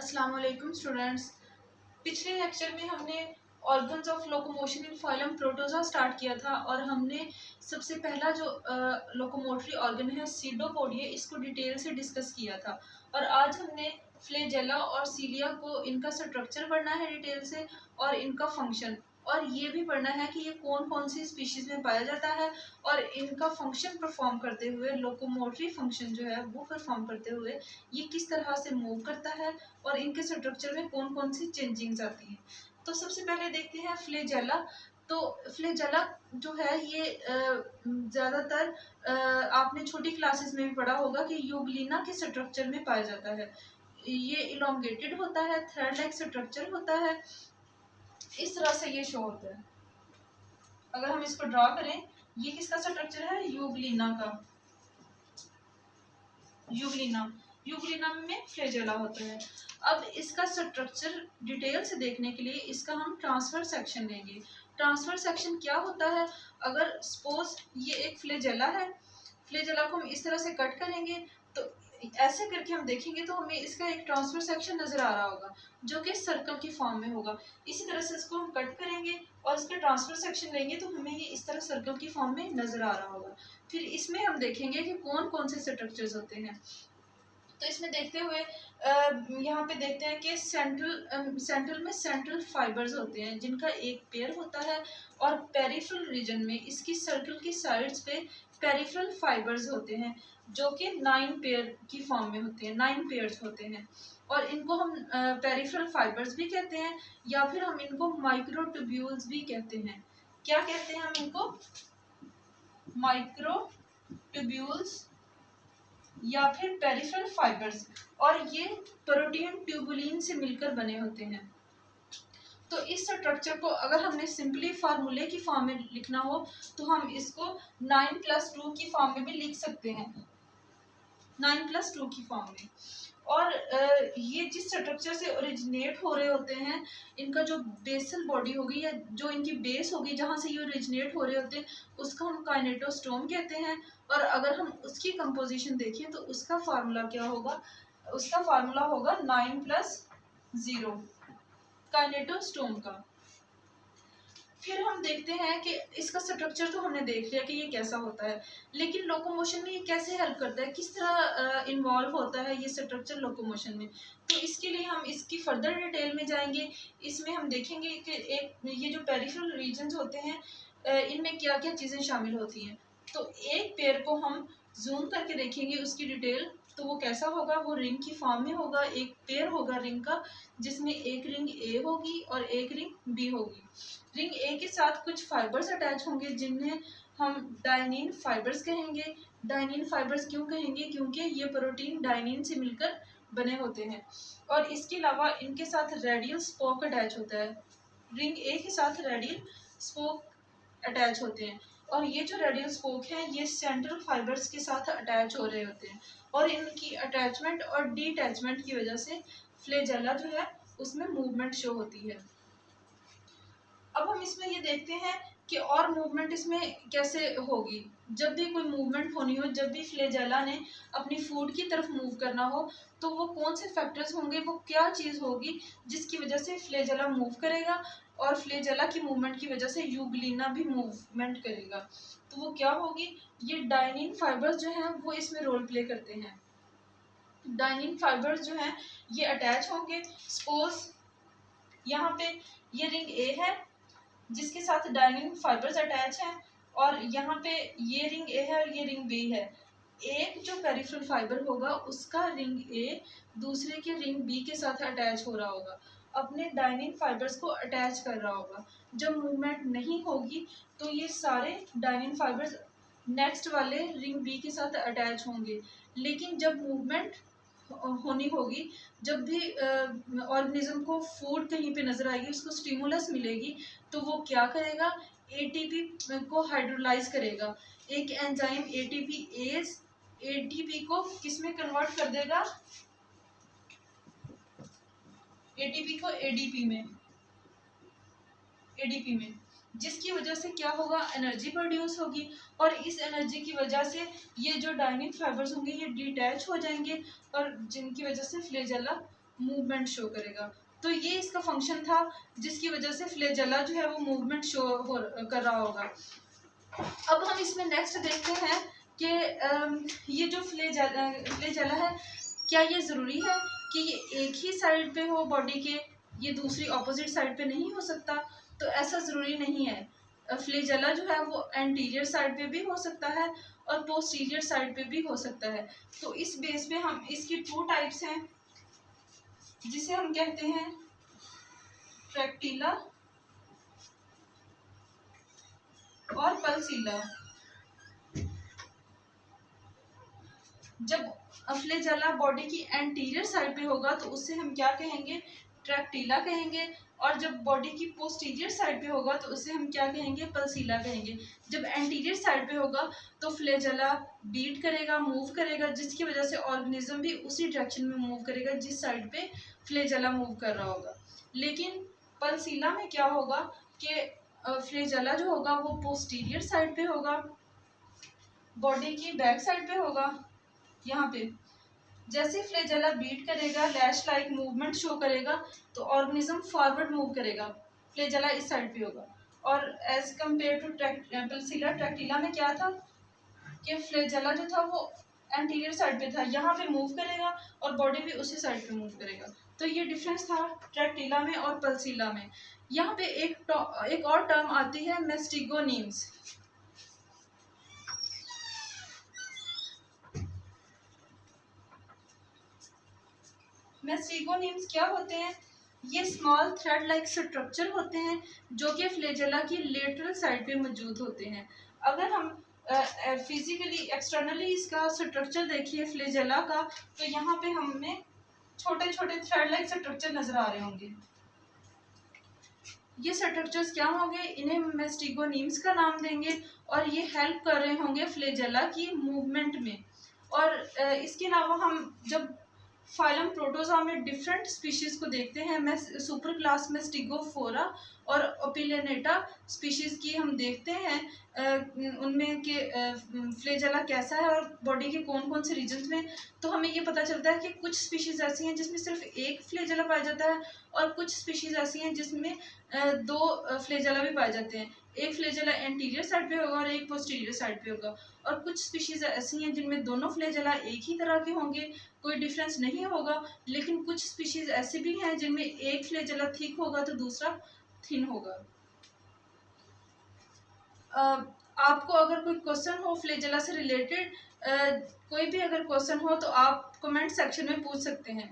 अस्सलाम वालेकुम स्टूडेंट्स। पिछले लेक्चर में हमने organs of locomotion in phylum protozoa start किया था और हमने सबसे पहला जो लोकोमोटरी ऑर्गन है सीडोपोडिया, इसको डिटेल से डिस्कस किया था। और आज हमने फ्लैजेला और सीलिया को, इनका स्ट्रक्चर पढ़ना है डिटेल से और इनका फंक्शन, और ये भी पढ़ना है कि ये कौन कौन सी स्पीशीज़ में पाया जाता है और इनका फंक्शन परफॉर्म करते हुए, लोकोमोटरी फंक्शन जो है वो परफॉर्म करते हुए ये किस तरह से मूव करता है और इनके स्ट्रक्चर में कौन कौन सी चेंजिंग्स आती हैं। तो सबसे पहले देखते हैं फ्लैजेला। तो फ्लैजेला जो है ये ज़्यादातर आपने छोटी क्लासेस में भी पढ़ा होगा कि यूग्लिना के स्ट्रक्चर में पाया जाता है। ये इलोंगेटेड होता है, थ्रेड लाइक स्ट्रक्चर होता है, इस तरह से ये शो होता है। अगर हम इसको ड्रॉ करें, ये किसका स्ट्रक्चर है? यूग्लिना का। यूग्लिना में फ्लैजेला होता है। अब इसका स्ट्रक्चर डिटेल से देखने के लिए इसका हम ट्रांसफर सेक्शन लेंगे। ट्रांसफर सेक्शन क्या होता है? अगर सपोज ये एक फ्लैजेला है, फ्लैजेला को हम इस तरह से कट करेंगे तो ऐसे करके हम देखेंगे तो हमें इसका एक ट्रांसफर सेक्शन नज़र आ रहा होगा जो कि सर्कल की फॉर्म में होगा। इसी तरह से इसको हम कट करेंगे और इसका ट्रांसफर सेक्शन लेंगे तो हमें ये इस तरह सर्कल की फॉर्म में नज़र आ रहा होगा। फिर इसमें हम देखेंगे कि कौन कौन से स्ट्रक्चर्स होते हैं। तो इसमें देखते हुए यहाँ पे देखते हैं कि सेंट्रल में सेंट्रल फाइबर्स होते हैं जिनका एक पेयर होता है, और पेरिफेरल रीजन में इसकी सर्कल की साइड्स पे पेरिफेरल फाइबर्स होते हैं जो कि 9 पेयर की फॉर्म में होते हैं, 9 पेयर्स होते हैं। और इनको हम पेरिफेरल फाइबर्स भी कहते हैं या फिर हम इनको माइक्रोट्यूब्यूल्स भी कहते हैं। क्या कहते हैं हम इनको? माइक्रोट्यूब्यूल्स या फिर पेरिफेरल फाइबर्स। और ये प्रोटीन ट्यूबुलिन से मिलकर बने होते हैं। तो इस स्ट्रक्चर को अगर हमने सिंपली फार्मूले की फॉर्म में लिखना हो तो हम इसको 9+2 की फॉर्म में भी लिख सकते हैं, 9+2 की फॉर्म में। और ये जिस स्ट्रक्चर से ओरिजिनेट हो रहे होते हैं, इनका जो बेसल बॉडी होगी या जो इनकी बेस होगी जहाँ से ये ओरिजिनेट हो रहे होते हैं, उसको हम काइनेटोस्टोम कहते हैं। और अगर हम उसकी कंपोजिशन देखें तो उसका फार्मूला क्या होगा? उसका फार्मूला होगा 9+0 काइनेटोस्टोम का। फिर हम देखते हैं कि इसका स्ट्रक्चर तो हमने देख लिया कि ये कैसा होता है, लेकिन लोकोमोशन में ये कैसे हेल्प करता है, किस तरह इन्वॉल्व होता है ये स्ट्रक्चर लोकोमोशन में। तो इसके लिए हम इसकी फर्दर डिटेल में जाएंगे। इसमें हम देखेंगे कि एक ये जो पेरिफेरल रीजन्स होते हैं इनमें क्या क्या चीज़ें शामिल होती हैं। तो एक पेयर को हम जूम करके देखेंगे उसकी डिटेल, तो वो कैसा होगा? वो रिंग की फॉर्म में होगा। एक पेयर होगा रिंग का जिसमें एक रिंग ए होगी और एक रिंग बी होगी। रिंग ए के साथ कुछ फाइबर्स अटैच होंगे जिन्हें हम डायनीन फाइबर्स कहेंगे। डायनीन फाइबर्स क्यों कहेंगे? क्योंकि ये प्रोटीन डायनीन से मिलकर बने होते हैं। और इसके अलावा इनके साथ रेडियल स्पोक अटैच होता है। रिंग ए के साथ रेडियल स्पोक अटैच होते हैं, और ये जो रेडियल स्पोक हैं ये सेंट्रल फाइबर्स के साथ अटैच हो रहे होते हैं। और इनकी अटैचमेंट और डीअटैचमेंट की वजह से फ्लैजेला जो है उसमें मूवमेंट शो होती है। अब हम इसमें ये देखते हैं कि और मूवमेंट इसमें कैसे होगी। जब भी कोई मूवमेंट होनी हो, जब भी फ्लैजेला ने अपनी फूड की तरफ मूव करना हो, तो वो कौन से फैक्टर्स होंगे, वो क्या चीज़ होगी जिसकी वजह से फ्लैजेला मूव करेगा, और फ्लैजेला की मूवमेंट की वजह से यूग्लिना भी मूवमेंट करेगा। तो वो क्या होगी? ये डायनीन फाइबर्स जो हैं वो इसमें रोल प्ले करते हैं। डायनीन फाइबर्स जो हैं ये अटैच होंगे। सपोज यहाँ पे ये रिंग ए है जिसके साथ डायनीन फाइबर्स अटैच हैं, और यहाँ पे ये रिंग ए है और ये रिंग बी है। एक जो पेरिफेरल फाइबर होगा उसका रिंग ए दूसरे के रिंग बी के साथ अटैच हो रहा होगा, अपने डायनीन फाइबर्स को अटैच कर रहा होगा। जब मूवमेंट नहीं होगी तो ये सारे डायनीन फाइबर्स नेक्स्ट वाले रिंग बी के साथ अटैच होंगे। लेकिन जब मूवमेंट होनी होगी, जब भी ऑर्गेनिज्म को फूड कहीं पे नज़र आएगी, उसको स्टिमुलस मिलेगी, तो वो क्या करेगा? एटीपी को हाइड्रोलाइज करेगा। एक एंजाइम एटीपी को किस में कन्वर्ट कर देगा? एटीपी को एडीपी में, जिसकी वजह से क्या होगा? एनर्जी प्रोड्यूस होगी। और इस एनर्जी की वजह से ये जो डायनीन फाइबर्स होंगे ये डिटैच हो जाएंगे, और जिनकी वजह से फ्लैजेला मूवमेंट शो करेगा। तो ये इसका फंक्शन था जिसकी वजह से फ्लैजेला जो है वो मूवमेंट शो कर रहा होगा। अब हम इसमें नेक्स्ट देखते हैं कि ये जो फ्लैजेला है, क्या ये ज़रूरी है कि ये एक ही साइड पे हो बॉडी के, ये दूसरी ऑपोजिट साइड पे नहीं हो सकता? तो ऐसा ज़रूरी नहीं है। फ्लैजेला जो है वो एंटीरियर साइड पे भी हो सकता है और पोस्टीरियर साइड पे भी हो सकता है। तो इस बेस पे हम इसकी 2 टाइप्स हैं, जिसे हम कहते हैं ट्रैक्टिला और पल्सिला। जब फ्लैजेला बॉडी की एंटीरियर साइड पे होगा तो उससे हम क्या कहेंगे? ट्रैक्टिला कहेंगे। और जब बॉडी की पोस्टीरियर साइड पे होगा तो उससे हम क्या कहेंगे? पल्सिला कहेंगे। जब एंटीरियर साइड पे होगा तो फ्लैजेला बीट करेगा, मूव करेगा, जिसकी वजह से ऑर्गेनिज्म भी उसी डायरेक्शन में मूव करेगा जिस साइड पे फ्लैजेला मूव कर रहा होगा। लेकिन पल्सिला में क्या होगा कि फ्लैजेला जो होगा वो पोस्टीरियर साइड पे होगा, बॉडी की बैक साइड पे होगा। यहाँ पे जैसे फ्लैजेला बीट करेगा, लैश लाइक मूवमेंट शो करेगा, तो ऑर्गेनिज्म फॉरवर्ड मूव करेगा, फ्लैजेला इस साइड पे होगा। और एज कम्पेयर टू पल्सिला, ट्रैक्टिला में क्या था कि फ्लैजेला जो था वो एंटीरियर साइड पे था, यहाँ पे मूव करेगा और बॉडी भी उसी साइड पे मूव करेगा। तो ये डिफरेंस था ट्रैक्टिला में और पल्सिला में। यहाँ पे एक और टर्म आती है मेस्टिगोनीम्स। मेस्टिगोनीम्स क्या होते हैं? ये स्मॉल थ्रेड लाइक स्ट्रक्चर होते हैं जो कि फ्लैजेला की लेटरल साइड पे मौजूद होते हैं। अगर हम फिजिकली एक्सटर्नली इसका स्ट्रक्चर देखिए फ्लैजेला का, तो यहाँ पे हमें छोटे छोटे थ्रेड लाइक स्ट्रक्चर नजर आ रहे होंगे। ये स्ट्रक्चर्स क्या होंगे? इन्हें मेस्टिगोनीम्स का नाम देंगे और ये हेल्प कर रहे होंगे फ्लैजेला की मूवमेंट में। और इसके अलावा हम जब फाइलम प्रोटोजोआ में डिफरेंट स्पीशीज को देखते हैं, सुपर क्लास में स्टिगोफोरा और ओपिलेनेटा स्पीशीज की हम देखते हैं उनमें कि फ्लैजेला कैसा है और बॉडी के कौन कौन से रीजन्स में, तो हमें ये पता चलता है कि कुछ स्पीशीज ऐसी हैं जिसमें सिर्फ एक फ्लैजेला पाया जाता है और कुछ स्पीशीज ऐसी हैं जिसमें 2 फ्लैजेला भी पाए जाते हैं। एक फ्लैजेला एंटीरियर साइड पे होगा और एक पोस्टीरियर साइड पे होगा। और कुछ स्पीशीज ऐसी हैं जिनमें दोनों फ्लैजेला एक ही तरह के होंगे, कोई डिफरेंस नहीं होगा। लेकिन कुछ स्पीशीज ऐसे भी हैं जिनमें एक फ्लैजेला थिक होगा तो दूसरा थिन होगा। आपको अगर कोई क्वेश्चन हो फ्लैजेला से रिलेटेड, कोई भी अगर क्वेश्चन हो तो आप कमेंट सेक्शन में पूछ सकते हैं।